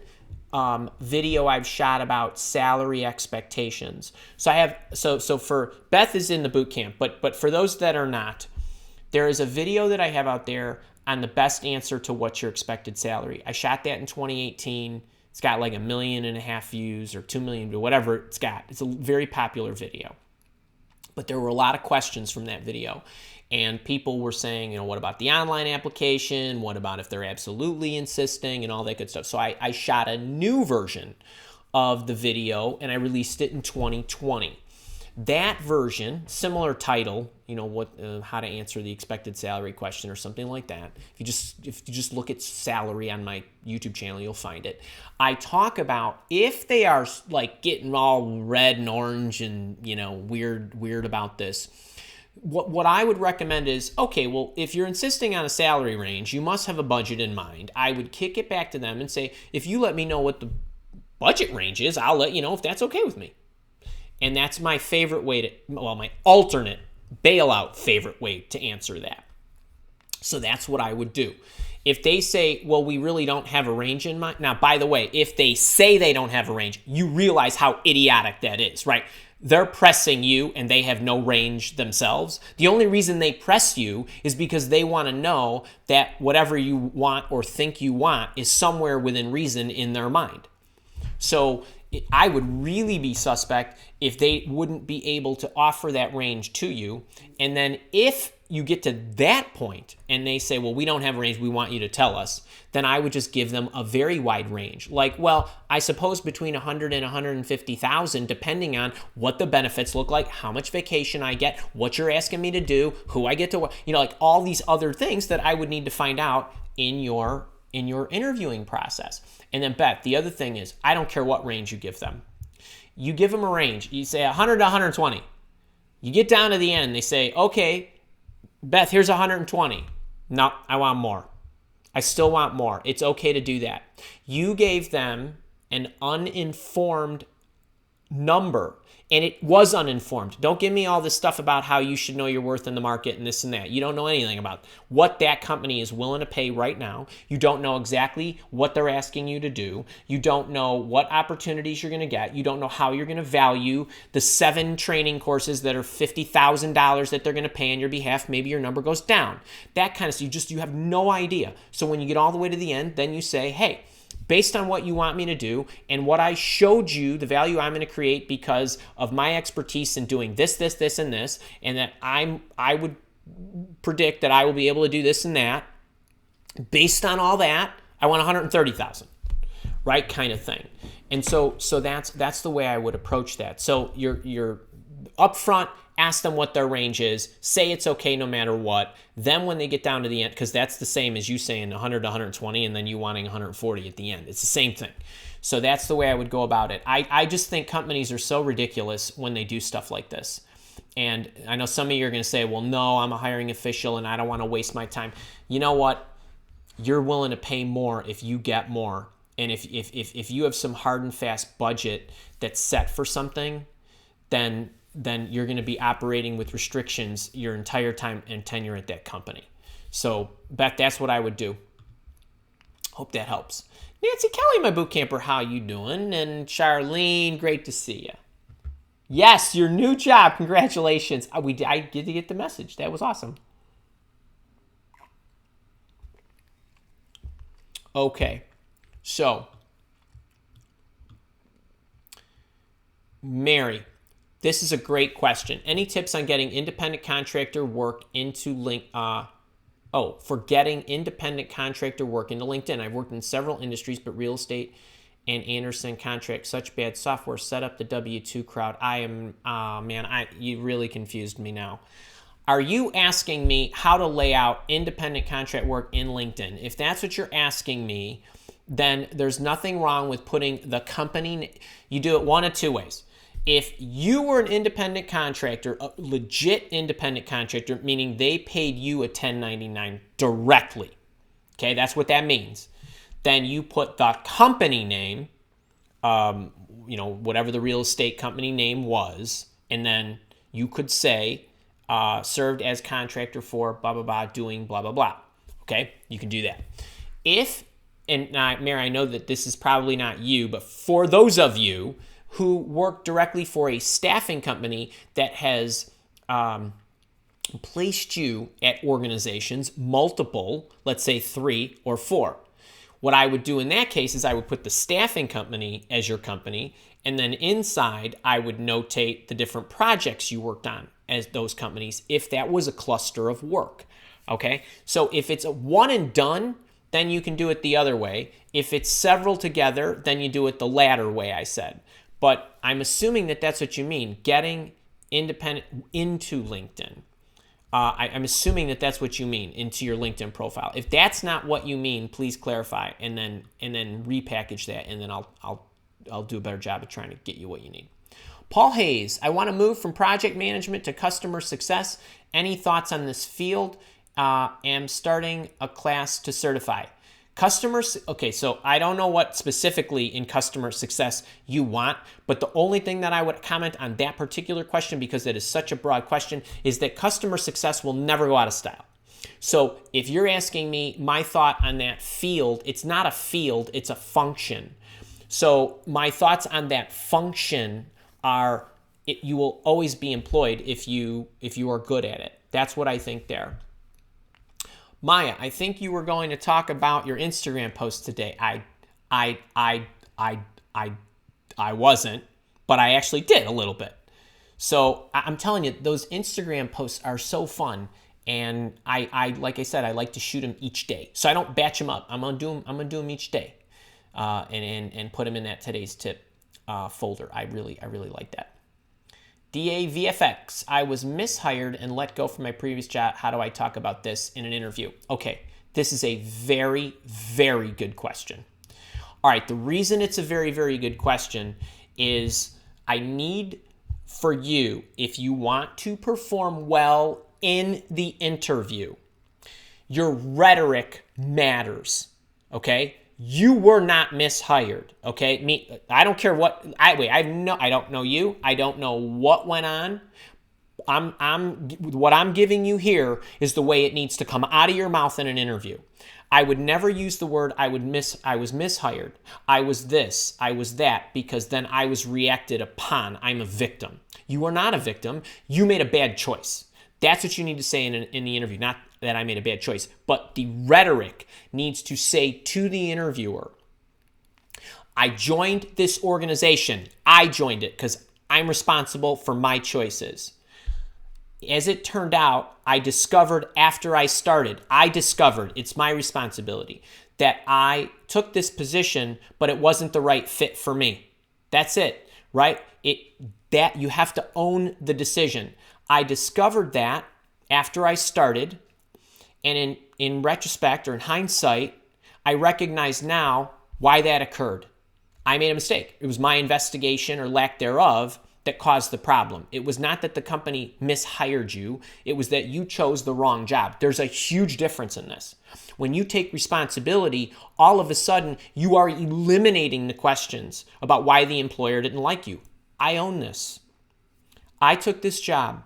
video I've shot about salary expectations. So for Beth is in the boot camp, but for those that are not, there is a video that I have out there on the best answer to what's your expected salary. I shot that in 2018. It's got like 1.5 million views or 2 million, whatever it's got. It's a very popular video. But there were a lot of questions from that video. And people were saying, what about the online application? What about if they're absolutely insisting and all that good stuff? So I shot a new version of the video and I released it in 2020. That version, similar title, how to answer the expected salary question or something like that. If you just look at salary on my YouTube channel, you'll find it. I talk about if they are like getting all red and orange and weird about this. What I would recommend is, okay, well, if you're insisting on a salary range, you must have a budget in mind. I would kick it back to them and say, if you let me know what the budget range is, I'll let you know if that's okay with me. And that's my favorite way my alternate bailout favorite way to answer that. So that's what I would do. If they say, well, we really don't have a range in mind. Now, by the way, if they say they don't have a range, you realize how idiotic that is, right? They're pressing you and they have no range themselves. The only reason they press you is because they want to know that whatever you want or think you want is somewhere within reason in their mind. So I would really be suspect if they wouldn't be able to offer that range to you. And then if you get to that point and they say, well, we don't have a range, we want you to tell us, then I would just give them a very wide range. Like, well, I suppose between 100 and 150,000, depending on what the benefits look like, how much vacation I get, what you're asking me to do, who I get to, like all these other things that I would need to find out in your in your interviewing process. And then Beth, the other thing is, I don't care what range you give them. You give them a range. You say 100 to 120. You get down to the end, they say, okay, Beth, here's 120. No, I want more. I still want more. It's okay to do that. You gave them an uninformed number, and it was uninformed. Don't give me all this stuff about how you should know your worth in the market and this and that. You don't know anything about what that company is willing to pay right now. You don't know exactly what they're asking you to do. You don't know what opportunities you're going to get. You don't know how you're going to value the 7 training courses that are $50,000 that they're going to pay on your behalf. Maybe your number goes down. That kind of stuff. You have no idea. So when you get all the way to the end, then you say, hey, based on what you want me to do and what I showed you, the value I'm going to create because of my expertise in doing this, this, this, and this, and that I would predict that I will be able to do this and that. Based on all that, I want 130,000, right? Kind of thing. And so that's the way I would approach that. So you're upfront. Ask them what their range is. Say it's okay no matter what. Then when they get down to the end, because that's the same as you saying 100 to 120 and then you wanting 140 at the end. It's the same thing. So that's the way I would go about it. I just think companies are so ridiculous when they do stuff like this. And I know some of you are going to say, well, no, I'm a hiring official and I don't want to waste my time. You know what? You're willing to pay more if you get more. And if you have some hard and fast budget that's set for something, then you're going to be operating with restrictions your entire time and tenure at that company. So, Beth, that's what I would do. Hope that helps. Nancy Kelly, my boot camper, how you doing? And Charlene, great to see you. Yes, your new job. Congratulations. I did get the message. That was awesome. Okay, so Mary. This is a great question. Any tips on getting independent contractor work into getting independent contractor work into LinkedIn? I've worked in several industries, but real estate and Andersen contract, such bad software, set up the W-2 crowd. You really confused me now. Are you asking me how to lay out independent contract work in LinkedIn? If that's what you're asking me, then there's nothing wrong with putting the company. You do it one of two ways. If you were an independent contractor, a legit independent contractor, meaning they paid you a 1099 directly, okay, that's what that means, then you put the company name, whatever the real estate company name was, and then you could say, served as contractor for blah, blah, blah, doing blah, blah, blah. Okay, you can do that. Mary, I know that this is probably not you, but for those of you who work directly for a staffing company that has placed you at organizations, multiple, let's say 3 or 4. What I would do in that case is I would put the staffing company as your company, and then inside I would notate the different projects you worked on as those companies if that was a cluster of work. Okay, so if it's a one and done, then you can do it the other way. If it's several together, then you do it the latter way I said. But I'm assuming that that's what you mean, getting independent into LinkedIn. I'm assuming that that's what you mean, into your LinkedIn profile. If that's not what you mean, please clarify and then repackage that, and then I'll do a better job of trying to get you what you need. Paul Hayes, I want to move from project management to customer success. Any thoughts on this field? Am starting a class to certify. Okay, so I don't know what specifically in customer success you want, but the only thing that I would comment on that particular question, because it is such a broad question, is that customer success will never go out of style. So if you're asking me my thought on that field, it's not a field, it's a function. So my thoughts on that function are you will always be employed if you are good at it. That's what I think there. Maya, I think you were going to talk about your Instagram post today. I wasn't, but I actually did a little bit. So I'm telling you, those Instagram posts are so fun, and I like I said, I like to shoot them each day. So I don't batch them up. I'm gonna do them each day, and put them in that today's tip folder. I really like that. DAVFX, I was mishired and let go from my previous job. How do I talk about this in an interview? Okay, This is a very, very good question. All right, the reason it's a very, very good question is I need for you, if you want to perform well in the interview, your rhetoric matters, okay? You were not mishired, okay? I don't care what, I don't know you. I don't know what went on. What I'm giving you here is the way it needs to come out of your mouth in an interview. I would never use the word I was mishired. I was this, I was that, because then I was reacted upon. I'm a victim. You are not a victim. You made a bad choice. That's what you need to say in the interview, not that I made a bad choice. But the rhetoric needs to say to the interviewer, I joined this organization. I joined it because I'm responsible for my choices. As it turned out, I discovered after I started, it's my responsibility, that I took this position, but it wasn't the right fit for me. That's it, right? That you have to own the decision. I discovered that after I started, and in retrospect or in hindsight, I recognize now why that occurred. I made a mistake. It was my investigation or lack thereof that caused the problem. It was not that the company mishired you. It was that you chose the wrong job. There's a huge difference in this. When you take responsibility, all of a sudden you are eliminating the questions about why the employer didn't like you. I own this. I took this job,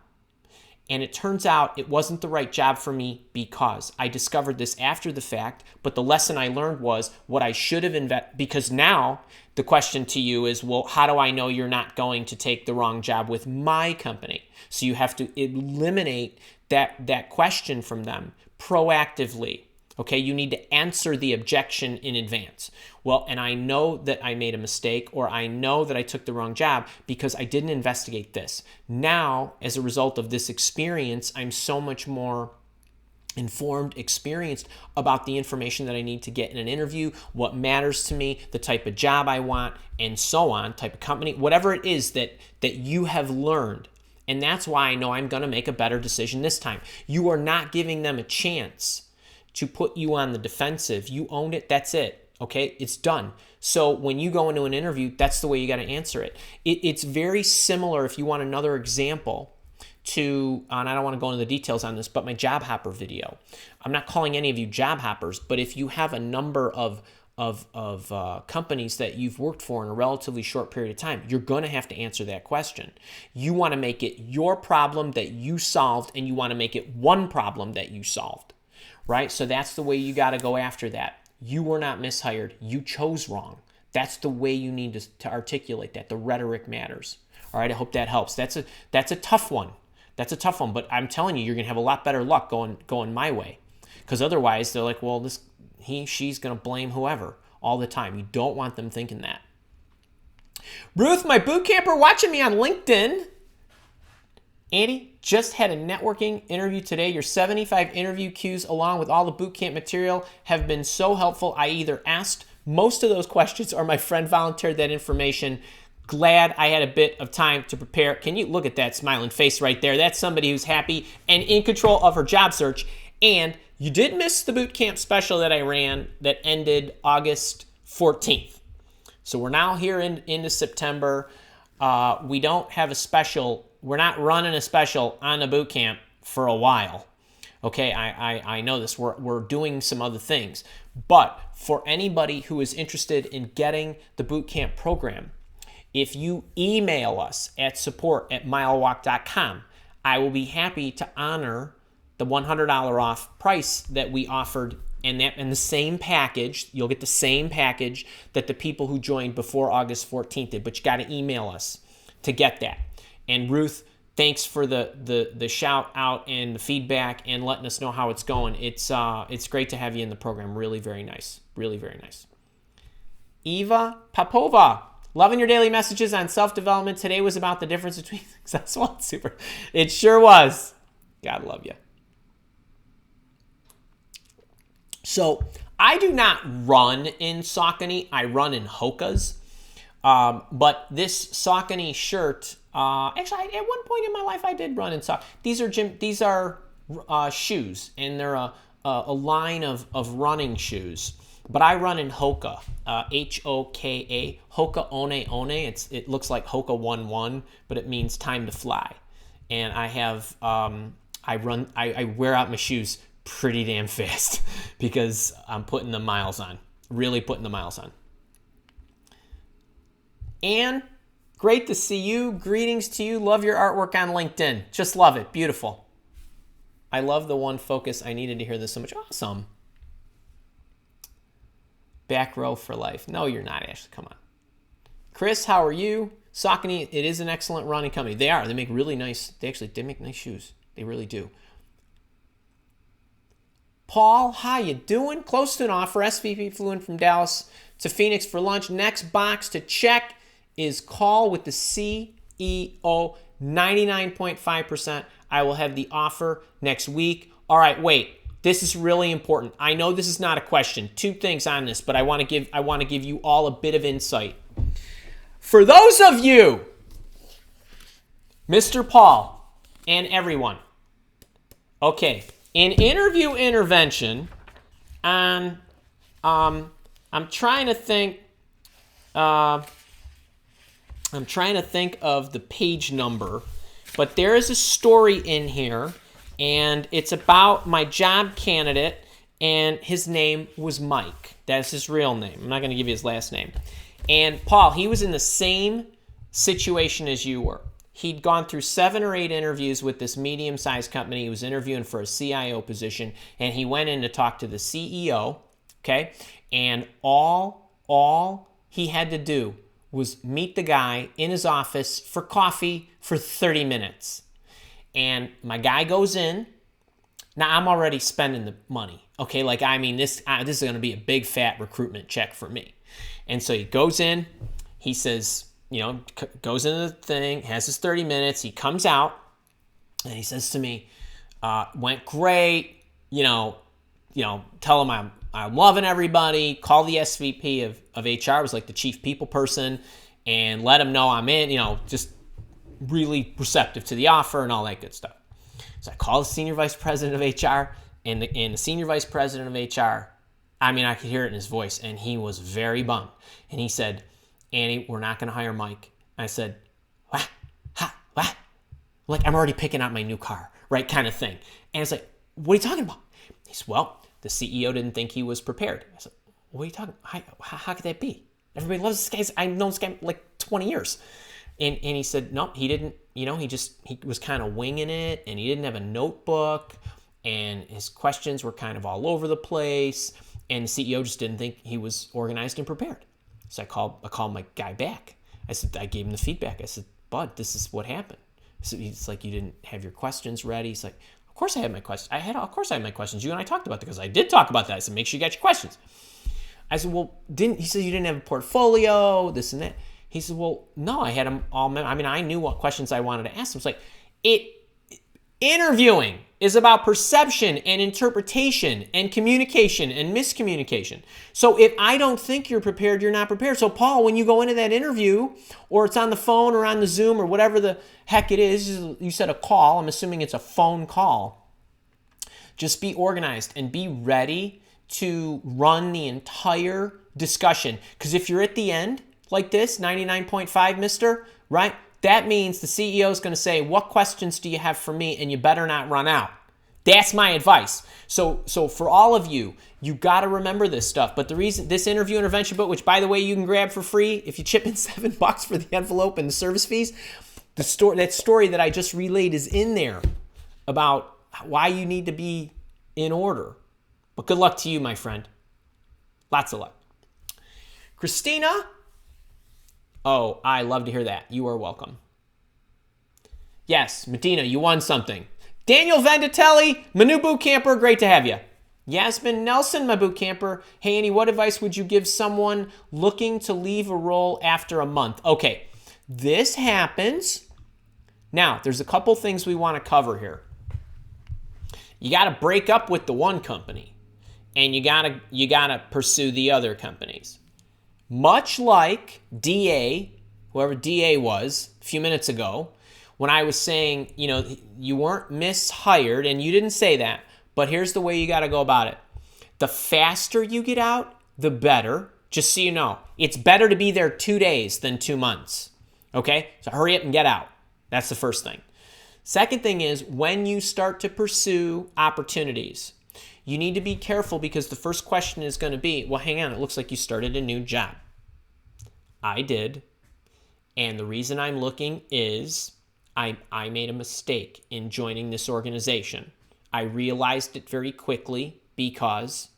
and it turns out it wasn't the right job for me because I discovered this after the fact, but the lesson I learned was what I should have invested, because now the question to you is, well, how do I know you're not going to take the wrong job with my company? So you have to eliminate that question from them proactively. Okay, you need to answer the objection in advance. Well, and I know that I made a mistake, or I know that I took the wrong job because I didn't investigate this. Now, as a result of this experience, I'm so much more informed, experienced about the information that I need to get in an interview, what matters to me, the type of job I want, and so on, type of company, whatever it is that you have learned. And that's why I know I'm going to make a better decision this time. You are not giving them a chance to put you on the defensive. You own it, that's it, okay? It's done. So when you go into an interview, that's the way you got to answer it. It's very similar, if you want another example, to, and I don't want to go into the details on this, but my job hopper video. I'm not calling any of you job hoppers, but if you have a number of companies that you've worked for in a relatively short period of time, you're going to have to answer that question. You want to make it your problem that you solved, and you want to make it one problem that you solved, right? So that's the way you got to go after that. You were not mishired. You chose wrong. That's the way you need to articulate that. The rhetoric matters. All right, I hope that helps. That's a tough one. That's a tough one, but I'm telling you, you're going to have a lot better luck going my way. Because otherwise, they're like, well, she's going to blame whoever all the time. You don't want them thinking that. Ruth, my boot camper, watching me on LinkedIn. Andy, just had a networking interview today. Your 75 interview cues along with all the boot camp material have been so helpful. I either asked most of those questions or my friend volunteered that information. Glad I had a bit of time to prepare. Can you look at that smiling face right there? That's somebody who's happy and in control of her job search. And you did miss the boot camp special that I ran that ended August 14th. So we're now here into September. We don't have a special. We're not running a special on the boot camp for a while. Okay, I know this. We're doing some other things. But for anybody who is interested in getting the boot camp program, if you email us at support@milewalk.com, I will be happy to honor the $100 off price that we offered, and the same package. You'll get the same package that the people who joined before August 14th did, but you got to email us to get that. And Ruth, thanks for the shout out and the feedback and letting us know how it's going. It's great to have you in the program. Really very nice. Really very nice. Eva Popova. Loving your daily messages on self-development. Today was about the difference between successful and super. It sure was. God love you. So I do not run in Saucony. I run in Hoka's. But this Saucony shirt, actually, at one point in my life, I did run in Saucony. These are shoes, and they're a a line of running shoes, but I run in Hoka, Hoka, Hoka One One. It looks like Hoka 1-1, but it means time to fly. And I have I wear out my shoes pretty damn fast because I'm putting the miles on, really putting the miles on. Anne, great to see you. Greetings to you. Love your artwork on LinkedIn. Just love it. Beautiful. I love the one focus. I needed to hear this so much. Awesome. Back row for life. No, you're not, Ashley. Come on. Chris, how are you? Saucony, it is an excellent running company. They are. They make really nice, they make nice shoes. They really do. Paul, how you doing? Close to an offer. SVP flew in from Dallas to Phoenix for lunch. Next box to check is call with the CEO, 99.5%. I will have the offer next week. All right, wait. This is really important. I know this is not a question. Two things on this, but I want to give you all a bit of insight. For those of you, Mr. Paul and everyone, okay, in interview intervention, I'm trying to think. I'm trying to think of the page number, but there is a story in here, and it's about my job candidate, and his name was Mike. That's his real name. I'm not going to give you his last name. And Paul, he was in the same situation as you were. He'd gone through 7 or 8 interviews with this medium-sized company. He was interviewing for a CIO position, and he went in to talk to the CEO, okay? And all he had to do was meet the guy in his office for coffee for 30 minutes. And my guy goes in. Now, I'm already spending the money, okay? Like, I mean, this is going to be a big, fat recruitment check for me. And so he goes in. He says, goes into the thing, has his 30 minutes. He comes out, and he says to me, went great. Tell him I'm loving everybody. Call the SVP of HR, was like the chief people person, and let him know I'm in, just really receptive to the offer and all that good stuff. So I call the senior vice president of HR, and the senior vice president of HR, I mean, I could hear it in his voice, and he was very bummed. And he said, Annie, we're not going to hire Mike. And I said, what? Like, I'm already picking out my new car, right, kind of thing. And it's like, what are you talking about? He said, well, the CEO didn't think he was prepared. I said, what are you talking about? How could that be? Everybody loves this guy. I've known this guy like 20 years. And he said, no, he didn't, he was kind of winging it, and he didn't have a notebook, and his questions were kind of all over the place, and the CEO just didn't think he was organized and prepared. So I called my guy back. I gave him the feedback. I said, Bud, this is what happened. So he's like, you didn't have your questions ready. He's like, of course I had my questions. Of course I had my questions. You and I talked about that, because I did talk about that. I said, make sure you got your questions. I said, well, he said you didn't have a portfolio, this and that. He said, well, no, I had them all. I knew what questions I wanted to ask him. It's like, interviewing is about perception and interpretation and communication and miscommunication. So if I don't think you're prepared, you're not prepared. So Paul, when you go into that interview, or it's on the phone or on the Zoom or whatever the heck it is, you said a call, I'm assuming it's a phone call. Just be organized and be ready to run the entire discussion. Because if you're at the end like this, 99.5, mister, right? That means the CEO is going to say, what questions do you have for me? And you better not run out. That's my advice. So for all of you, you got to remember this stuff. But the reason this interview intervention book, which by the way, you can grab for free if you chip in $7 for the envelope and the service fees, that story that I just relayed is in there about why you need to be in order. But good luck to you, my friend. Lots of luck. Christina. Oh, I love to hear that. You are welcome. Yes, Medina, you won something. Daniel Venditelli, my new boot camper, great to have you. Yasmin Nelson, my boot camper. Hey, Annie, what advice would you give someone looking to leave a role after a month? Okay, this happens. Now, there's a couple things we want to cover here. You got to break up with the one company, and you got to pursue the other companies. Much like DA, whoever DA was a few minutes ago, when I was saying, you weren't mishired, and you didn't say that, But here's the way you got to go about it. The faster you get out, the better. Just so you know, it's better to be there 2 days than 2 months. Okay? So hurry up and get out. That's the first thing. Second thing is when you start to pursue opportunities, you need to be careful because the first question is going to be, well, hang on, it looks like you started a new job. I did. And the reason I'm looking is I made a mistake in joining this organization. I realized it very quickly because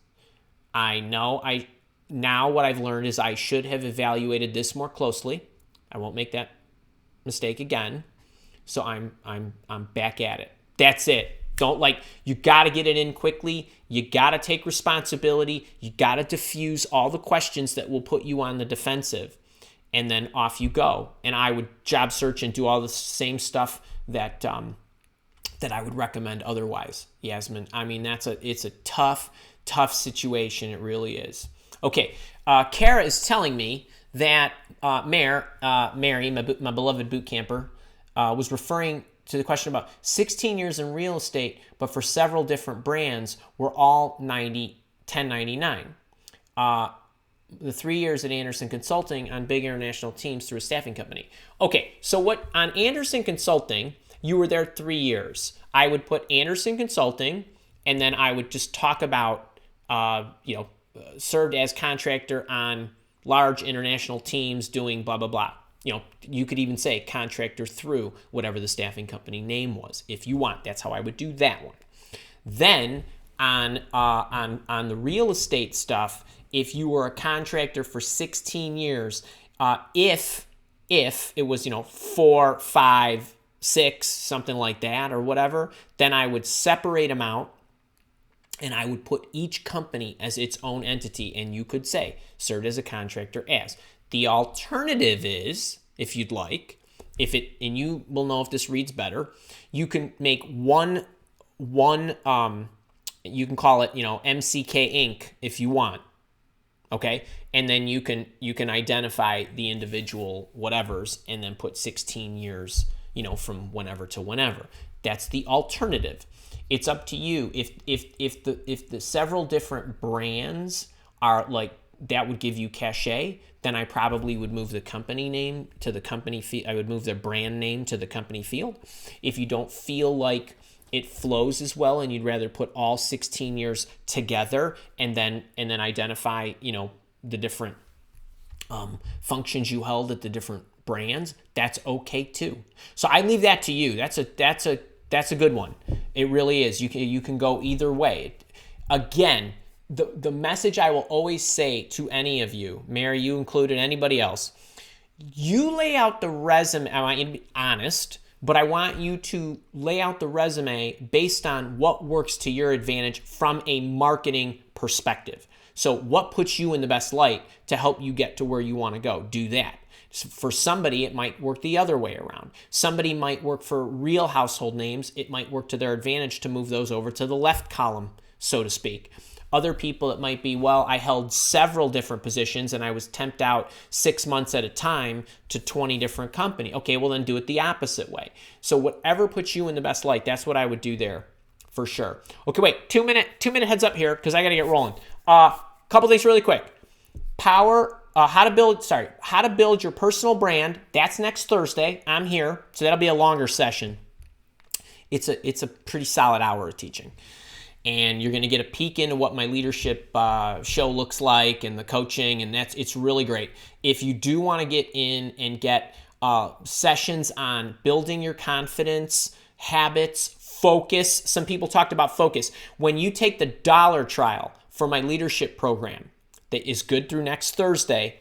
now what I've learned is I should have evaluated this more closely. I won't make that mistake again. So I'm back at it. That's it. You got to get it in quickly. You got to take responsibility. You got to diffuse all the questions that will put you on the defensive. And then off you go. And I would job search and do all the same stuff that I would recommend otherwise, Yasmin. I mean, it's a tough situation. It really is. Okay, Kara is telling me that Mary, my beloved boot camper, was referring to the question about 16 years in real estate, but for several different brands, were all 1099. The 3 years at Anderson Consulting on big international teams through a staffing company. Okay, so on Anderson Consulting, you were there 3 years. I would put Anderson Consulting, and then I would just talk about, served as contractor on large international teams doing blah, blah, blah. You could even say contractor through whatever the staffing company name was, if you want. That's how I would do that one. Then on the real estate stuff, if you were a contractor for 16 years, if it was 4, 5, 6, something like that or whatever, then I would separate them out. And I would put each company as its own entity, and you could say, served as a contractor as. The alternative is, if you'd like, and you will know if this reads better, you can make one you can call it, MCK Inc. if you want, okay? And then you can identify the individual whatevers and then put 16 years, from whenever to whenever. That's the alternative. It's up to you. If the several different brands are like that would give you cachet, then I probably would move the company name to the company field. I would move the brand name to the company field. If you don't feel like it flows as well and you'd rather put all 16 years together and then identify, the different functions you held at the different brands, that's okay too. So I leave that to you. That's a good one. It really is. You can go either way. Again, the message I will always say to any of you, Mary, you included, anybody else, you lay out the resume. I want you to be honest, but I want you to lay out the resume based on what works to your advantage from a marketing perspective. So what puts you in the best light to help you get to where you want to go? Do that. For somebody, it might work the other way around. Somebody might work for real household names. It might work to their advantage to move those over to the left column, so to speak. Other people, it might be, well, I held several different positions and I was temped out 6 months at a time to 20 different companies. Okay, well then do it the opposite way. So whatever puts you in the best light, that's what I would do there for sure. Okay, wait, 2 minute heads up here because I got to get rolling. Couple things really quick. How to build your personal brand. That's next Thursday. I'm here, so that'll be a longer session. It's a pretty solid hour of teaching, and you're going to get a peek into what my leadership show looks like and the coaching, and it's really great. If you do want to get in and get sessions on building your confidence, habits, focus. Some people talked about focus. When you take the dollar trial for my leadership program, that is good through next Thursday,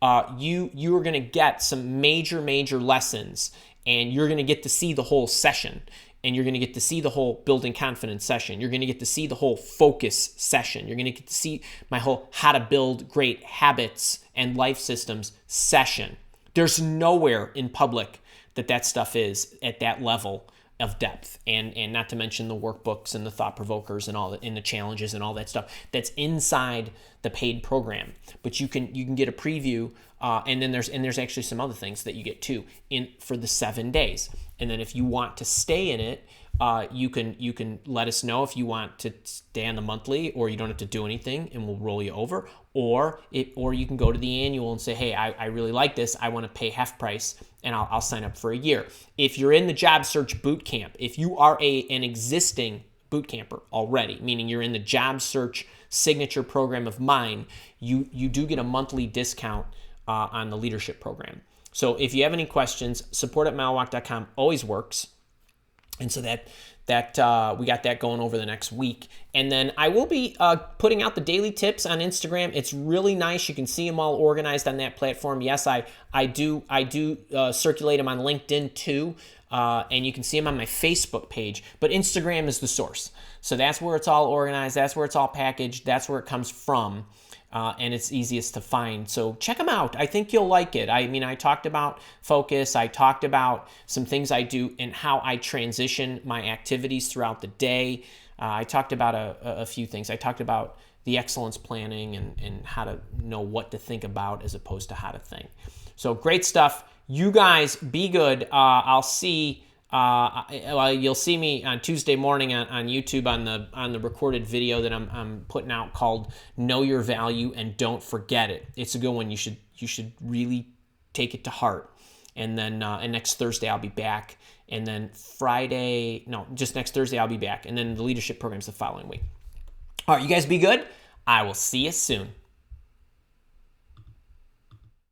you are going to get some major lessons, and you're going to get to see the whole session, and you're going to get to see the whole building confidence session. You're going to get to see the whole focus session. You're going to get to see my whole how to build great habits and life systems session. There's nowhere in public that stuff is at that level of depth, and not to mention the workbooks and the thought provokers and all that, and the challenges and all that stuff that's inside the paid program. But you can get a preview, and then there's actually some other things that you get too for the 7 days. And then if you want to stay in it, you can let us know if you want to stay on the monthly, or you don't have to do anything, and we'll roll you over. Or you can go to the annual and say, hey, I really like this. I want to pay half price, and I'll sign up for a year. If you're in the Job Search Boot Camp, if you are an existing boot camper already, meaning you're in the Job Search signature program of mine, you do get a monthly discount on the leadership program. So if you have any questions, support@milewalk.com always works. And so that we got that going over the next week. And then I will be putting out the daily tips on Instagram. It's really nice. You can see them all organized on that platform. Yes, I do circulate them on LinkedIn too. And you can see them on my Facebook page. But Instagram is the source. So that's where it's all organized. That's where it's all packaged. That's where it comes from. And it's easiest to find. So check them out. I think you'll like it. I mean, I talked about focus. I talked about some things I do and how I transition my activities throughout the day. I talked about a few things. I talked about the excellence planning and how to know what to think about as opposed to how to think. So great stuff. You guys be good. I'll see. You'll see me on Tuesday morning on YouTube on the recorded video that I'm putting out called "Know Your Value and Don't Forget It." It's a good one. You should really take it to heart. And then and next Thursday I'll be back. And then just next Thursday I'll be back. And then the leadership program's the following week. All right, you guys be good. I will see you soon.